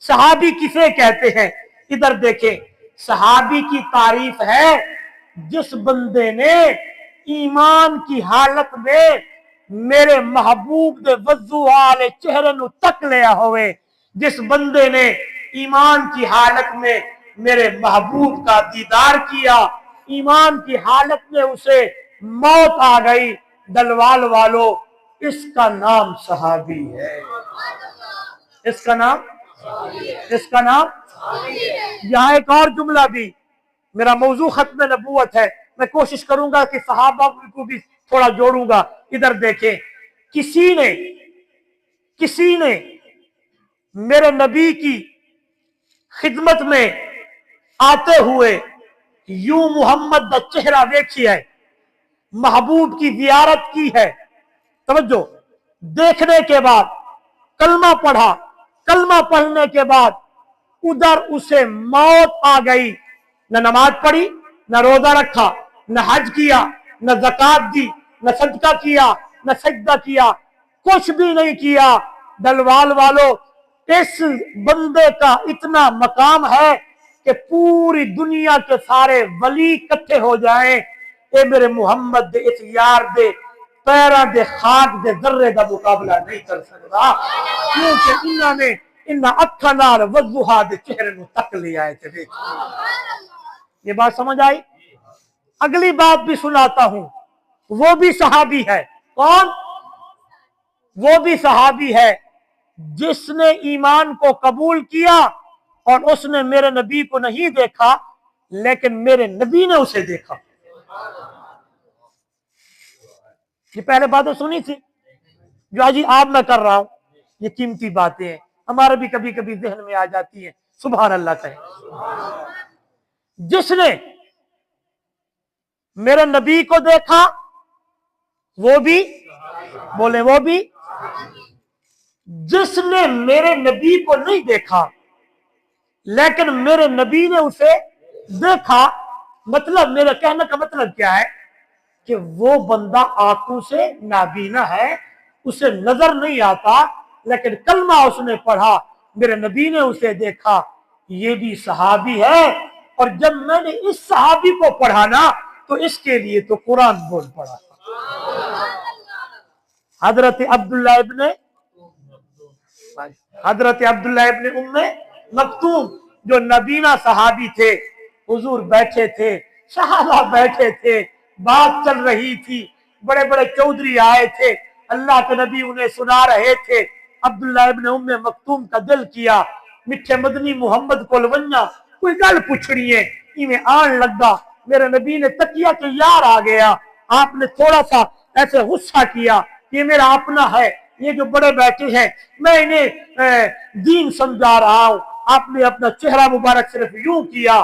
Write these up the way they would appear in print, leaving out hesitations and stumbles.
صحابی کسے کہتے ہیں؟ ادھر دیکھیں، صحابی کی تعریف ہے جس بندے نے ایمان کی حالت میں میرے محبوب دے وضو والے چہرے نو تک لیا ہوئے، جس بندے نے ایمان کی حالت میں میرے محبوب کا دیدار کیا، ایمان کی حالت میں اسے موت آ گئی، دلوال والو اس کا نام صحابی ہے۔ اس کا نام یہاں ایک اور جملہ بھی، میرا موضوع ختم نبوت ہے، میں کوشش کروں گا کہ صحابہ کو بھی تھوڑا جوڑوں گا۔ ادھر دیکھیں، کسی نے میرے نبی کی خدمت میں آتے ہوئے یوں محمد دا چہرہ دیکھی ہے، محبوب کی زیارت کی ہے، توجہ، دیکھنے کے بعد کلمہ پڑھا، کلمہ پڑھنے کے بعد ادھر اسے موت آ گئی، نہ نماز پڑھی، نہ روزہ رکھا، نہ حج کیا، نہ زکات دی، نہ صدقہ کیا، نہ سجدہ کیا، کچھ بھی نہیں کیا۔ دلوال والو اس بندے کا اتنا مقام ہے کہ پوری دنیا کے سارے ولی اکٹھے ہو جائیں، اے میرے محمد دے اس یار دے پیران دے خاک دے ذرے دا مقابلہ نہیں کر سکتا، کیونکہ انہوں نے انہاں اکھاں نال وضوحا دے چہرے نو تک لے آئے تھے۔ یہ بات سمجھ آئی؟ اگلی بات بھی سناتا ہوں، وہ بھی صحابی ہے۔ کون؟ وہ بھی صحابی ہے جس نے ایمان کو قبول کیا اور اس نے میرے نبی کو نہیں دیکھا، لیکن میرے نبی نے اسے دیکھا۔ یہ پہلے باتیں سنی تھی جو آج آپ میں کر رہا ہوں، یہ قیمتی باتیں ہیں، ہمارے بھی کبھی کبھی ذہن میں آ جاتی ہیں، سبحان اللہ کہیں۔ جس نے میرے نبی کو دیکھا وہ بھی بولے، وہ بھی، جس نے میرے نبی کو نہیں دیکھا لیکن میرے نبی نے اسے دیکھا، مطلب میرے کہنے کا مطلب کیا ہے کہ وہ بندہ آنکھوں سے نابینا ہے، اسے نظر نہیں آتا، لیکن کلمہ اس نے پڑھا، میرے نبی نے اسے دیکھا، یہ بھی صحابی ہے۔ اور جب میں نے اس صحابی کو پڑھا نا تو اس کے لیے تو قرآن بول پڑا۔ حضرت عبداللہ ابن ام مکتوم جو نبینا صحابی تھے، حضور بیٹھے تھے، صحابہ بیٹھے تھے، بات چل رہی تھی، بڑے بڑے چودھری آئے تھے، اللہ کے نبی انہیں سنا رہے تھے۔ عبداللہ ابن ام مکتوم کا دل کیا میٹھے مدنی محمد کو لونیا کوئی گل پوچھنی ہے، میں آن لگا، میرے نبی نے تکیا کہ یار آ گیا، آپ نے تھوڑا سا ایسے غصہ کیا، یہ میرا اپنا ہے، یہ جو بڑے بیٹھے ہیں میں انہیں دین سمجھا رہا ہوں، آپ نے اپنا چہرہ مبارک صرف یوں کیا۔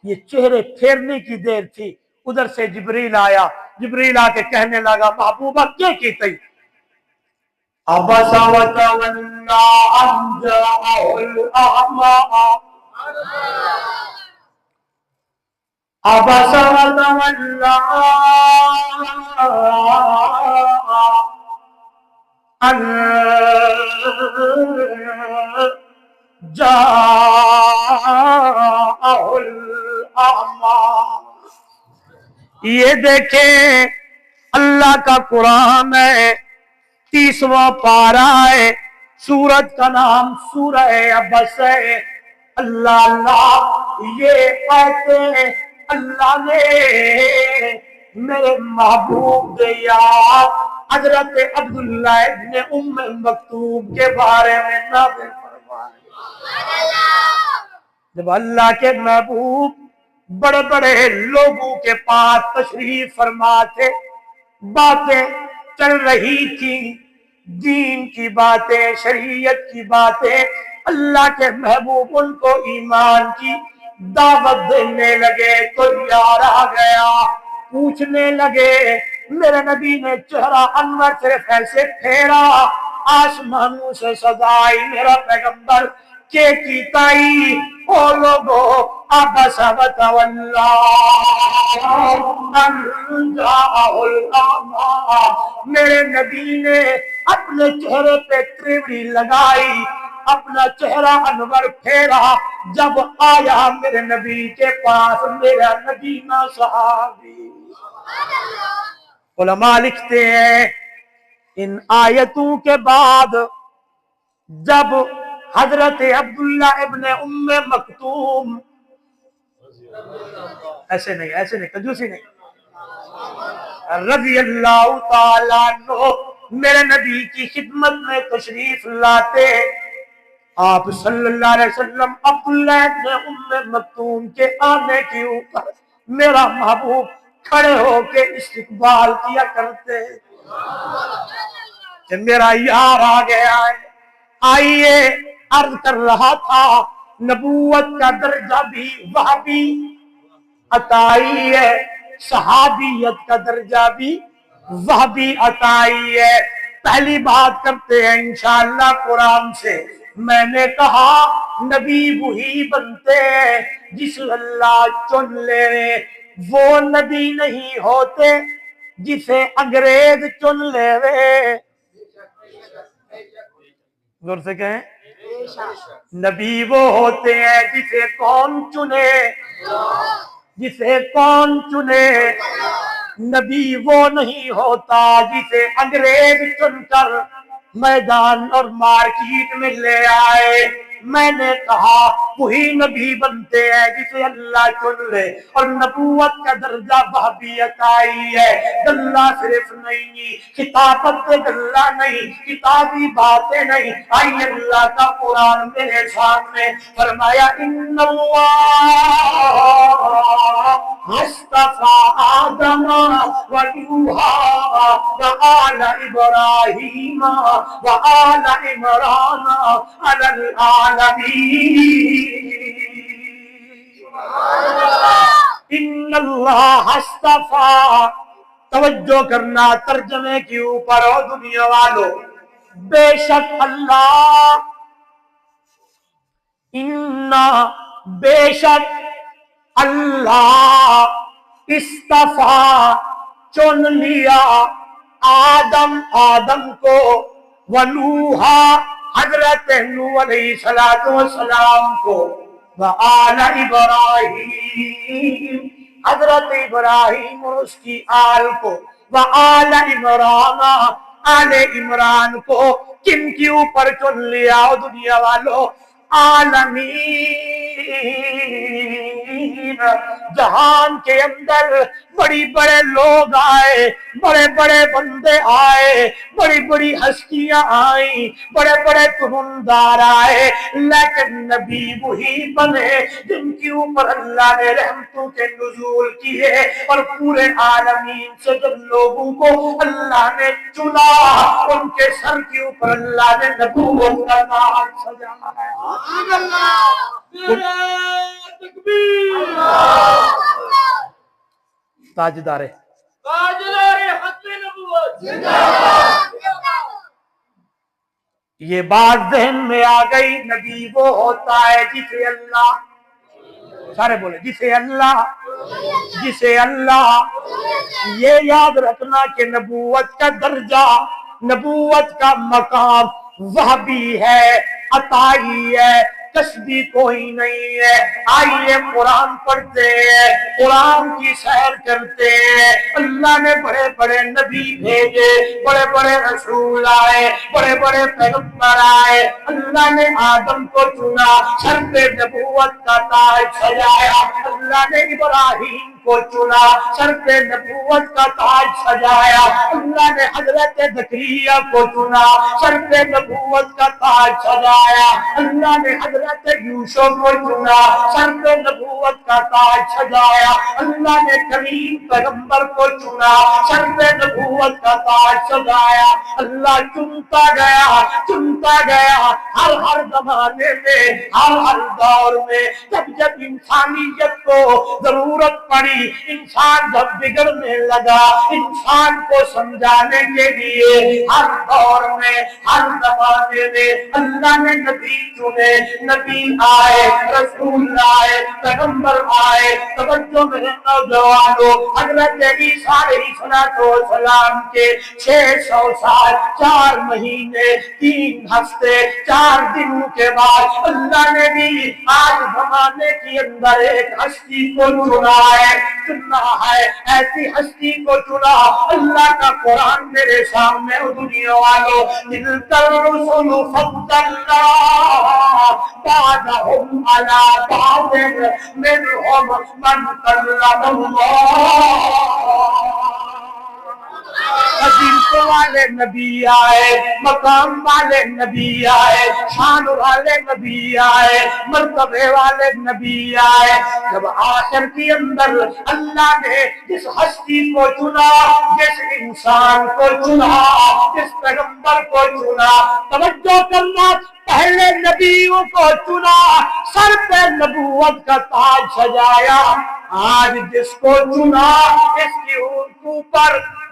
یہ چہرے پھیرنے کی دیر تھی، ادھر سے جبریل آیا، جبریل آ کے کہنے لگا محبوبہ کیا کیتے؟ عبس وتولى أن جاءه الأعمى عبس وتولى أن جاءه الأعمى۔ یہ دیکھیں اللہ کا قرآن ہے، 30واں پارہ ہے، سورت کا نام سورہ عبس ہے۔ اللہ اللہ یہ آیتیں اللہ نے میرے محبوب دے یار حضرت عبداللہ ابن ام مکتوم کے بارے میں نازل فرمائے۔ جب اللہ کے محبوب بڑے بڑے لوگوں کے پاس تشریف فرما تھے، باتیں چل رہی تھی، دین کی باتیں، شریعت کی باتیں، اللہ کے محبوب ان کو ایمان کی دعوت دینے لگے تو یار آ گیا، پوچھنے لگے، میرے نبی نے چہرہ انور صرف ایسے پھیرا، آسمانوں سے سزائی میرا پیغمبر کے کیتائی، او لوگو عبس وتولی ان جاءہ الاعمی، میرے نبی نے اپنے چہرے پہ تریوڑی لگائی، اپنا چہرہ انور پھیرا، جب آیا میرے نبی کے پاس میرا نبینا صحابی۔ علماء لکھتے ہیں ان آیتوں کے بعد جب حضرت عبداللہ ابن ام مکتوم، ایسے نہیں کنجوسی نہیں، رضی اللہ تعالیٰ عنہ میرے نبی کی خدمت میں تشریف لاتے، آپ صلی اللہ علیہ وسلم عبداللہ ابن ام مکتوم کے آنے کے اوپر میرا محبوب کھڑے ہو کے استقبال کیا کرتے کہ میرا یار آ گیا ہے۔ آئیے، عرض کر رہا تھا نبوت کا درجہ بھی وہابی عطائی ہے، صحابیت کا درجہ بھی وہابی عطائی ہے۔ پہلی بات کرتے ہیں انشاءاللہ قرآن سے۔ میں نے کہا نبی وہی بنتے ہیں جس اللہ چن لے، وہ نبی نہیں ہوتے جسے انگریز چن لے وے۔ غور سے کہیں، نبی وہ ہوتے ہیں جسے کون چنے، جسے کون چنے، نبی وہ نہیں ہوتا جسے انگریز چن کر میدان اور مارکیٹ میں لے آئے۔ میں نے کہا وہی نبی بنتے ہیں جسے اللہ چن لے، اور نبوت کا درجہ وہابیت آئی ہے۔ گلہ صرف نہیں، خطابت پہ گلہ نہیں، کتابی باتیں نہیں، آئی اللہ کا قرآن میرے سامنے فرمایا ان اللہ اصطفیٰ آدم و نوحا و آل ابراہیم و آل عمران علی العالمین۔ ان اللہ اصطفیٰ، توجہ کرنا ترجمے کے اوپر ہو دنیا والوں، بے شک اللہ، بے شک اللہ اصطفیٰ چن لیا آدم کو، ونوحا حضرت نوح علیہ السلام کو، وآل ابراہیم حضرت ابراہیم اور اس کی آل کو، وآل عمران آل عمران کو۔ کن کے اوپر چن لیا دنیا والوں؟ عالمین، جہان کے اندر بڑی بڑے لوگ آئے، بڑے بڑے بندے آئے، بڑی بڑی ہستیاں آئیں، بڑے بڑے تمندار آئے، لیکن نبی وہی بنے جن کے اوپر اللہ نے رحمتوں کے نزول کیے، اور پورے عالمین سے جن لوگوں کو اللہ نے چنا ان کے سر کے اوپر اللہ نے نبوت کا تاج سجایا ہے۔ تاجدار حق نبوت، یہ بات ذہن میں آ گئی۔ نبی وہ ہوتا ہے جسے اللہ، سارے بولے جسے اللہ، یہ یاد رکھنا کہ نبوت کا درجہ، نبوت کا مقام وہابی ہے، عطائی ہے، کسبی کوئی نہیں ہے۔ آئیے قرآن پڑھتے ہیں، قرآن کی سیر کرتے ہیں۔ اللہ نے بڑے بڑے نبی بھیجے، بڑے بڑے رسول آئے، بڑے بڑے پیغمبر آئے۔ اللہ نے آدم کو چنا، سر پہ نبوت کا تاج سجایا۔ اللہ نے ابراہیم کو چنا، سر پہ نبوت کا تاج سجایا۔ اللہ نے حضرت زکریا کو چنا، سر پہ نبوت کا تاج سجایا۔ اللہ نے حضرت یوسف کو چنا، سر پہ نبوت کا تاج سجایا۔ اللہ نے کریم پیغمبر کو چنا، سر پہ نبوت کا تاج سجایا۔ اللہ چنتا گیا ہر زمانے میں، ہر دور میں، جب انسانیت کو ضرورت پڑی نبی انسان جب بگڑنے لگا، انسان کو سمجھانے کے لیے ہر دور میں ہر زمانے میں اللہ نے نبی چنے، نبی آئے، رسول آئے، پیغمبر آئے۔ توجہ میرے نوجوانوں، حضرت عیسیٰ علیہ السلام کے 600 سال 4 مہینے 3 ہفتے 4 دنوں کے بعد اللہ نے بھی آج زمانے کے اندر ایک ہستی کو چنا ہے، ایسی ہستی کو چنا۔ اللہ کا قرآن میرے سامنے، دنیا والوں، تلک الرسل فضلنا بعضهم على بعض منهم من كلم الله۔ فضیلتوں والے نبی آئے، مقام والے نبی آئے، شان والے نبی آئے، مرتبے والے نبی آئے۔ جب آخر کے اندر اللہ نے جس ہستی کو چنا، جس انسان کو چنا، جس پیغمبر کو چنا، توجہ کرنا، پہلے نبیوں کو چنا، سر پہ نبوت کا تاج سجایا۔ آج جس کو چنا، اس کے اوپر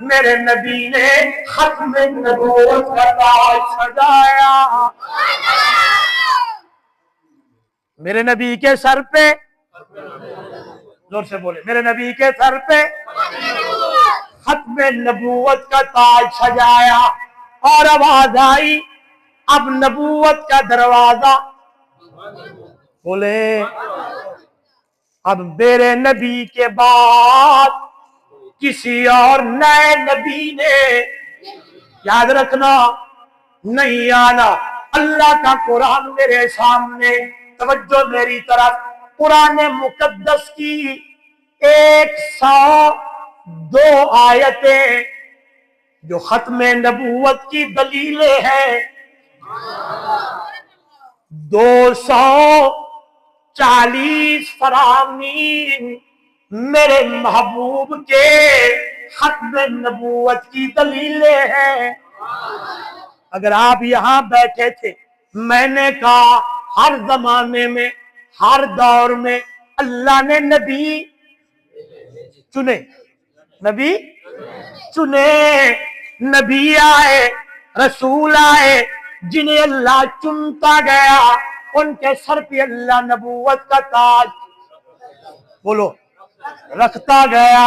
میرے نبی نے ختم نبوت کا تاج سجایا۔ میرے نبی کے سر پہ، زور سے بولے، میرے نبی کے سر پہ ختم نبوت کا تاج سجایا۔ اور آواز آئی، اب نبوت کا دروازہ بولے، اب میرے نبی کے بعد کسی اور نئے نبی نے، یاد رکھنا، نہیں آنا۔ اللہ کا قرآن میرے سامنے، توجہ میری طرف، قرآن مقدس کی 102 آیتیں جو ختم نبوت کی دلیلیں ہیں، 240 فرامین میرے محبوب کے ختم نبوت کی دلیلیں ہیں۔ اگر آپ یہاں بیٹھے تھے، میں نے کہا ہر زمانے میں ہر دور میں اللہ نے نبی چنے، نبی چنے، نبی آئے، رسول آئے، جنہیں اللہ چنتا گیا، ان کے سر پہ اللہ نبوت کا تاج بولو رکھتا گیا۔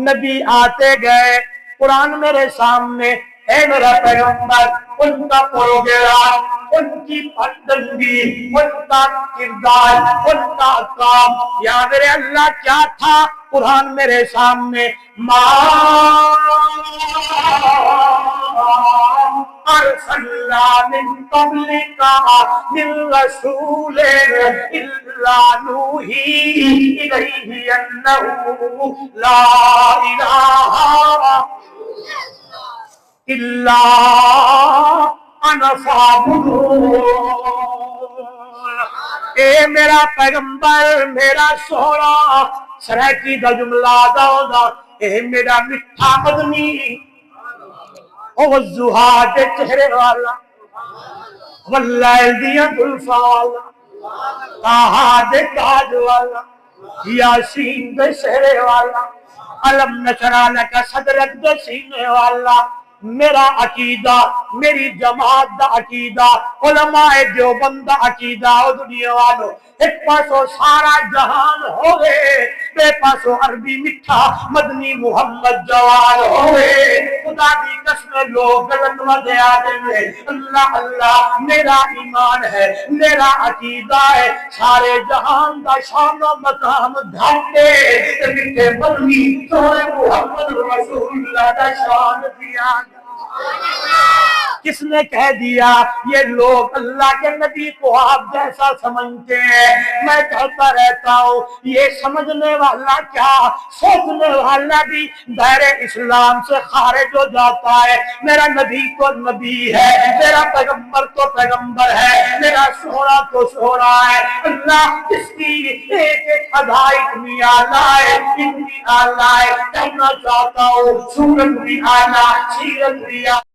نبی آتے گئے، قرآن میرے سامنے، اے میرا پیغمبر، ان کا پروگرام، ان کی پسندگی، ان کا کردار، ان کا کام، یا میرے اللہ کیا تھا؟ قرآن میرے سامنے، ارسلنا من قبلک من رسول الا نوحی الیہ انہ لا الہ الا انا فاعبدون۔ اے میرا پیغمبر، میرا سونا، سرائکی دا جملہ دا، اے میرا مٹھا مدنی، او الزہا دے چہرے والا، واللیل دیاں دلفا والا، تاہا دے تاج والا، یاسین دے سہرے والا، علم نشرح لک صدرک دے سینے والا۔ میرا عقیدہ، میری جماعت دا عقیدہ، علماء دیوبند دا عقیدہ، او دنیا والو، ایک پاسو سارا جہان ہوئے، بے پاسو عربی مٹھا مدنی محمد جوان ہوئے۔ خدا دی قسم لوگ غلط وجہ آدھے میں، اللہ اللہ میرا ایمان ہے، میرا عقیدہ ہے، سارے جہان دا شان و مقام دھاتے، مٹھے مدنی سونے محمد رسول اللہ دا شان دیا۔ کس نے کہہ دیا یہ لوگ اللہ کے نبی کو آپ جیسا سمجھتے ہیں؟ میں کہتا رہتا ہوں یہ سمجھنے والا کیا، سوچنے والا بھی دائرے اسلام سے خارج ہو جاتا ہے۔ میرا نبی تو نبی ہے، میرا پیغمبر تو پیغمبر ہے، میرا سونا تو سونا ہے۔ اللہ اس کی ایک ایک ادا اتنی اعلیٰ ہے، اتنی اعلیٰ ہے، کہنا چاہتا ہوں سورت بھی اعلیٰ، سیرت بھی اعلیٰ۔